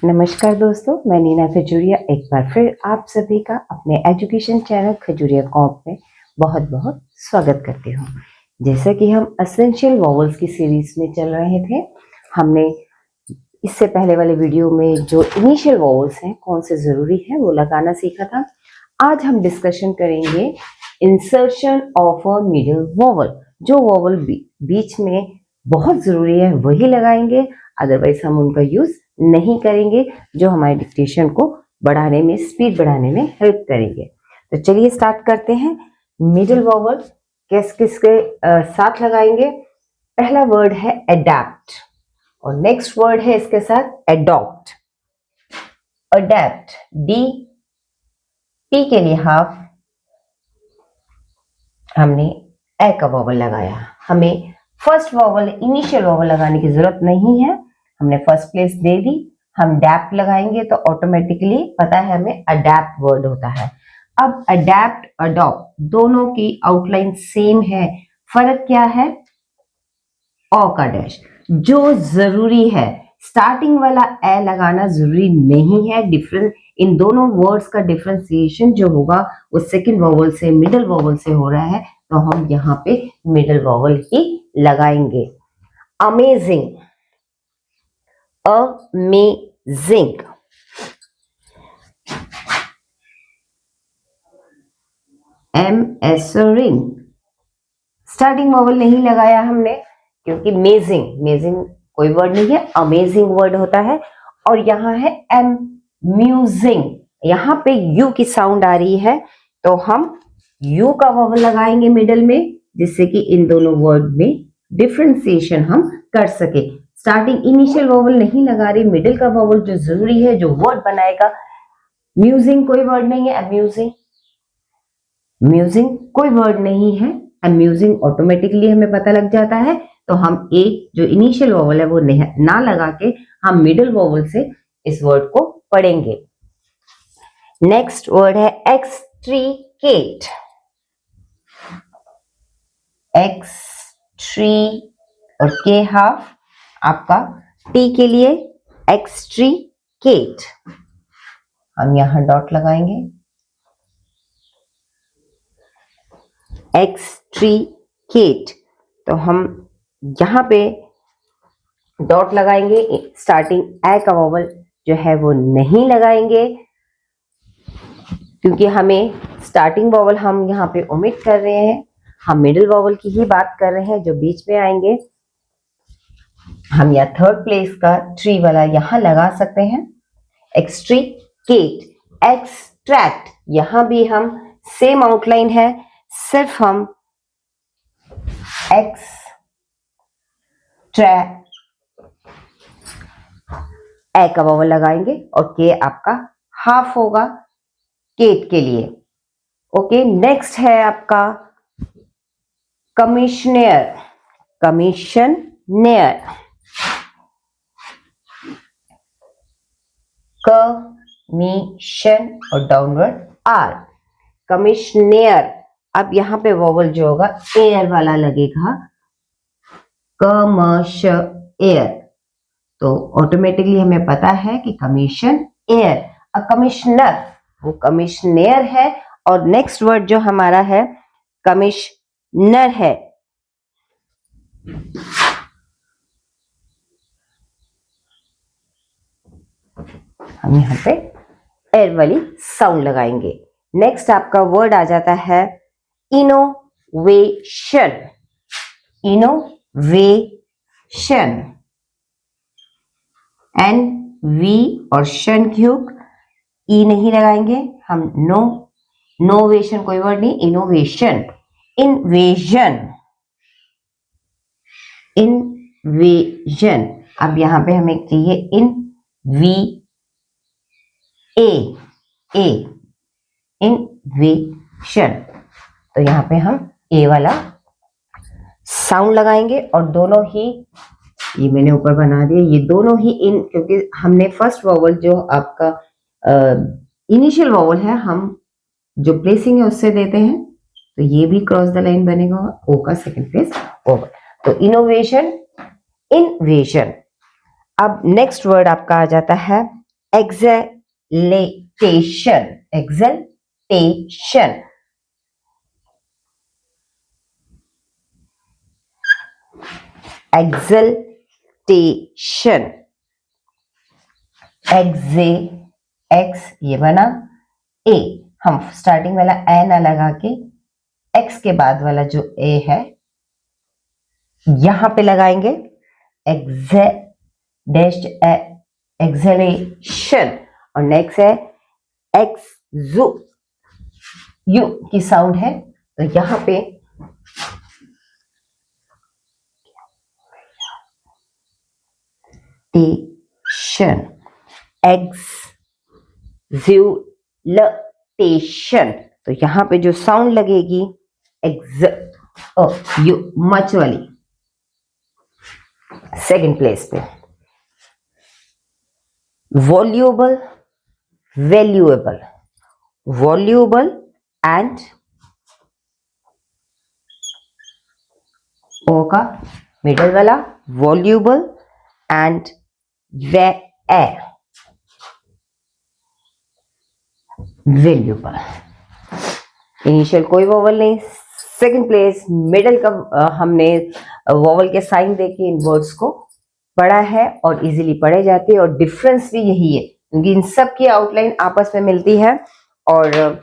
नमस्कार दोस्तों, मैं नीना खजूरिया एक बार फिर आप सभी का अपने एजुकेशन चैनल खजूरिया कॉम्प में बहुत बहुत स्वागत करती हूँ। जैसा कि हम एसेंशियल वॉवल्स की सीरीज में चल रहे थे, हमने इससे पहले वाले वीडियो में जो इनिशियल वॉवल्स हैं कौन से ज़रूरी है वो लगाना सीखा था। आज हम डिस्कशन करेंगे insertion of a middle vowel. जो वॉवल बीच में बहुत ज़रूरी है वही लगाएंगे, अदरवाइज हम उनका यूज़ नहीं करेंगे, जो हमारे डिक्टेशन को बढ़ाने में, स्पीड बढ़ाने में हेल्प करेंगे। तो चलिए स्टार्ट करते हैं। मिडिल वॉवल किसके साथ लगाएंगे? पहला वर्ड है अडेप्ट और नेक्स्ट वर्ड है इसके साथ एडॉप्ट। अडेप्ट, डी, टी के लिए हाफ, हमने ए का वॉवल लगाया। हमें फर्स्ट वॉवल, इनिशियल वॉवल लगाने की जरूरत नहीं है, हमने फर्स्ट प्लेस दे दी। हम डैप्ट लगाएंगे तो ऑटोमेटिकली पता है हमें अडेप्ट वर्ड होता है। अब अडेप्ट अडॉप्ट दोनों की आउटलाइन सेम है, फर्क क्या है? ओ का डैश। जो जरूरी है, स्टार्टिंग वाला ए लगाना जरूरी नहीं है। डिफरेंस इन दोनों वर्ड्स का डिफरेंशिएशन जो होगा वो सेकंड वॉवल से, मिडिल वॉवल से हो रहा है, तो हम यहाँ पे मिडिल वॉवल ही लगाएंगे। Amazing, amazing. एमएसरिंग, स्टार्टिंग वॉवल नहीं लगाया हमने क्योंकि मेजिंग, मेजिंग कोई वर्ड नहीं है, अमेजिंग वर्ड होता है। और यहाँ है एम्यूजिंग, यहाँ पे यू की साउंड आ रही है तो हम यू का वॉवल लगाएंगे मिडिल में, जिससे कि इन दोनों वर्ड में डिफरेंशिएशन हम कर सके। स्टार्टिंग इनिशियल वॉवल नहीं लगा रही, मिडिल का वॉवल जो जरूरी है, जो वर्ड बनाएगा। म्यूजिंग कोई वर्ड नहीं है, अम्यूजिंग, म्यूजिंग कोई वर्ड नहीं है, अम्यूजिंग ऑटोमेटिकली हमें पता लग जाता है। तो हम एक जो इनिशियल वॉवल है वो ना लगा के हम मिडिल वॉवल से इस वर्ड को पढ़ेंगे। नेक्स्ट वर्ड है एक्सट्रीकेट। एक्सट्री और के हाफ, आपका टी के लिए एक्सट्रीकेट। हम यहां डॉट लगाएंगे। एक्सट्रीकेट, तो हम यहां पे डॉट लगाएंगे। स्टार्टिंग ए का वॉवल जो है वो नहीं लगाएंगे क्योंकि हमें स्टार्टिंग वॉवल हम यहाँ पे ओमिट कर रहे हैं। हम मिडिल वॉवल की ही बात कर रहे हैं जो बीच में आएंगे। हम या थर्ड प्लेस का ट्री वाला यहां लगा सकते हैं। एक्सट्रीकेट, एक्सट्रैक्ट, यहां भी हम सेम आउटलाइन है, सिर्फ हम ए का वॉवल लगाएंगे और के आपका हाफ होगा केट के लिए। ओके, नेक्स्ट है आपका कमिश्नर। कमिश्नर, कमीशन और डाउनवर्ड आर, कमिश्नर। अब यहाँ पे वॉवल जो होगा एयर वाला लगेगा, कमर्श एयर, तो ऑटोमेटिकली हमें पता है कि कमीशन एयर। कमिश्नर वो कमिश्नर है और नेक्स्ट वर्ड जो हमारा है कमिश्नर है। हम यहाँ पे एयर वाली साउंड लगाएंगे। नेक्स्ट आपका वर्ड आ जाता है इनोवेशन। इनोवेशन, एन वी और शन क्यूब, ई नहीं लगाएंगे हम। नोवेशन कोई वर्ड नहीं, इनोवेशन। Invasion, invasion. अब यहां पे हमें चाहिए इन वी ए, इन्वेशन, तो यहां पे हम ए वाला साउंड लगाएंगे और दोनों ही, ये मैंने ऊपर बना दिया, ये दोनों ही इन, क्योंकि हमने फर्स्ट वॉवल जो आपका इनिशियल वॉवल है हम जो प्लेसिंग है उससे देते हैं, तो ये भी क्रॉस द लाइन बनेगा, ओ का सेकंड प्लेस ओवर। तो इनोवेशन, इन्वेशन। अब नेक्स्ट वर्ड आपका आ जाता है exhalation, exhaltation, exhaltation, x ये बना ए, हम स्टार्टिंग वाला ए ना लगा के एक्स के बाद वाला जो ए है यहां पे लगाएंगे, एक्सहेलेशन, और नेक्स्ट है एक्सू, यू की साउंड है, तो यहां पे टेशन, एक्सुलेशन, तो यहां पे जो साउंड लगेगी एक्स यू मच वाली, सेकंड प्लेस पे वॉल्यूबल, वैल्यूएबल, वॉल्यूबल एंड ओ का मिडल वाला वॉल्यूबल एंड वैल्यूबल, इनिशियल कोई वोवल नहीं, सेकंड प्लेस मिडल का हमने वोवल के साइन देके इन वर्ड्स को पढ़ा है और इजीली पढ़े जाते हैं, और डिफरेंस भी यही है क्योंकि इन सब की आउटलाइन आपस में मिलती है और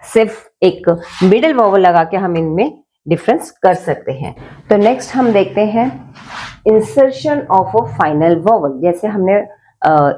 सिर्फ एक मिडल वोवल लगा के हम इनमें डिफरेंस कर सकते हैं। तो नेक्स्ट हम देखते हैं insertion of a final vowel. जैसे हमने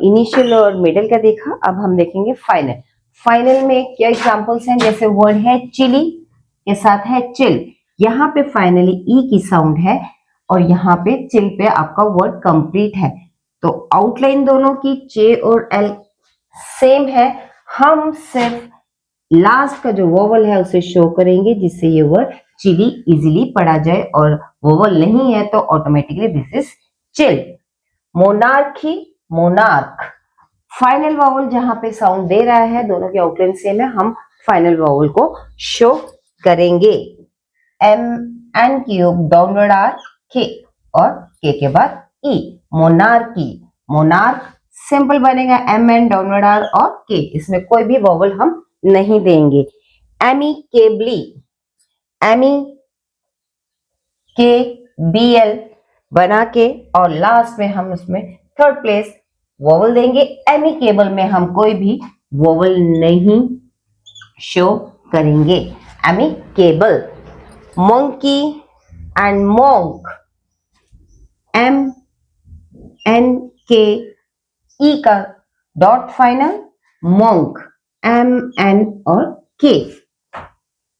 इनिशियल और मिडल का देखा, अब हम देखेंगे फाइनल। फाइनल में क्या एग्जांपल्स हैं, जैसे वर्ड है चिली के साथ है चिल, यहाँ पे फाइनली ई की साउंड है और यहाँ पे चिल पे आपका वर्ड कंप्लीट है, तो आउटलाइन दोनों की चे और एल सेम है, हम सिर्फ लास्ट का जो वोवल है उसे शो करेंगे जिससे ये वर्ड चिली इजीली पढ़ा जाए, और वोवल नहीं है तो automatically this is chill. Monarchy, monarch, final vowel जहां पे साउंड दे रहा है, दोनों की आउटलाइन सेम है, हम फाइनल वोवल को शो करेंगे। M N cube downward R K, और के के बाद ई, मोनार्की, मोनार्क सिंपल बनेगा एम एन डाउनवर्ड आर और के, इसमें कोई भी वोवल हम नहीं देंगे। एमिकेबली, एमी के बी एल बना के और लास्ट में हम उसमें थर्ड प्लेस वोवल देंगे। एमिकेबल में हम कोई भी वोवल नहीं शो करेंगे। Amicable. Monkey and monk, M N K ई का dot final, monk M N और के।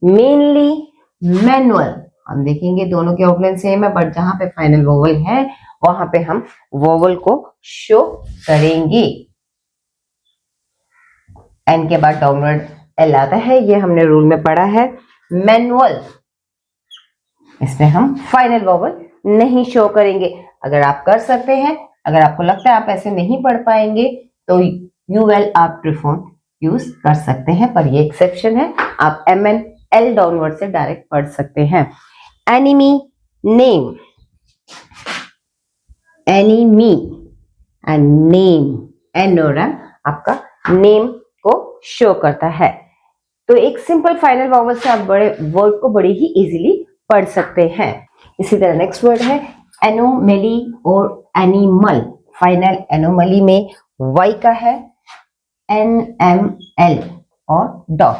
मेनली, मैनुअल, हम देखेंगे दोनों के आउटलाइन सेम है बट जहां पे फाइनल वोवल है वहां पे हम वोवल को शो करेंगे। एन के बाद डाउनवर्ड एल आता है, ये हमने रूल में पढ़ा है। मैनुअल, इसमें हम फाइनल वोवल नहीं शो करेंगे। अगर आप कर सकते हैं, अगर आपको लगता है आप ऐसे नहीं पढ़ पाएंगे तो यू वेल आप ट्रिफोन यूज कर सकते हैं, पर ये एक्सेप्शन है, आप एम एन एल डाउनवर्ड से डायरेक्ट पढ़ सकते हैं। Enemy, name, enemy and name, N और एम आपका नेम को शो करता है। तो एक सिंपल फाइनल वोवल से आप बड़े वर्ड को बड़े ही इजीली पढ़ सकते हैं। इसी तरह नेक्स्ट वर्ड है एनोमली और एनिमल। फाइनल एनोमली में वाई का है, एन एम एल और डॉट।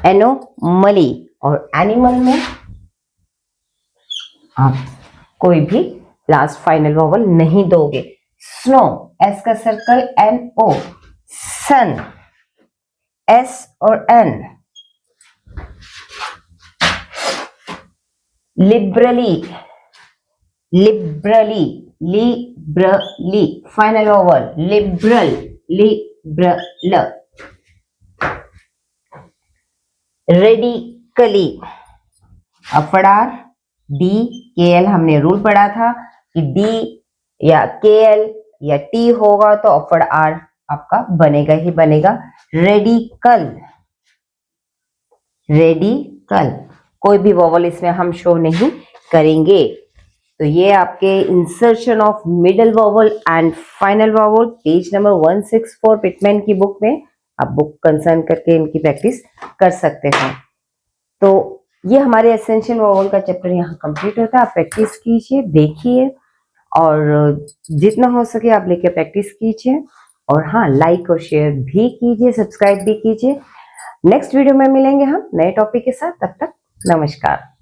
एनोमली और एनिमल में आप कोई भी लास्ट फाइनल वोवल नहीं दोगे। स्नो, एस का circle, N O. Sun, S और N. Liberally, liberally, liberally final vowel, liberal, liberal. Radically, अपडार, डी के एल, हमने रूल पढ़ा था कि डी या के एल या टी होगा तो अपड आर आपका बनेगा ही बनेगा। रेडिकल, रेडिकल, कोई भी वोवल इसमें हम शो नहीं करेंगे। तो ये आपके insertion of middle vowel and final vowel page number 164 Pitman की बुक में आप बुक कंसर्न करके इनकी प्रैक्टिस कर सकते हो। तो ये हमारे एसेंशियल वॉवल का चैप्टर यहाँ कंप्लीट होता है। आप प्रैक्टिस कीजिए, देखिए और जितना हो सके आप लेके प्रैक्टिस कीजिए और हाँ, लाइक और शेयर भी कीजिए, सब्सक्राइब भी कीजिए। नेक्स्ट वीडियो में मिलेंगे हम नए टॉपिक के साथ। तब तक नमस्कार।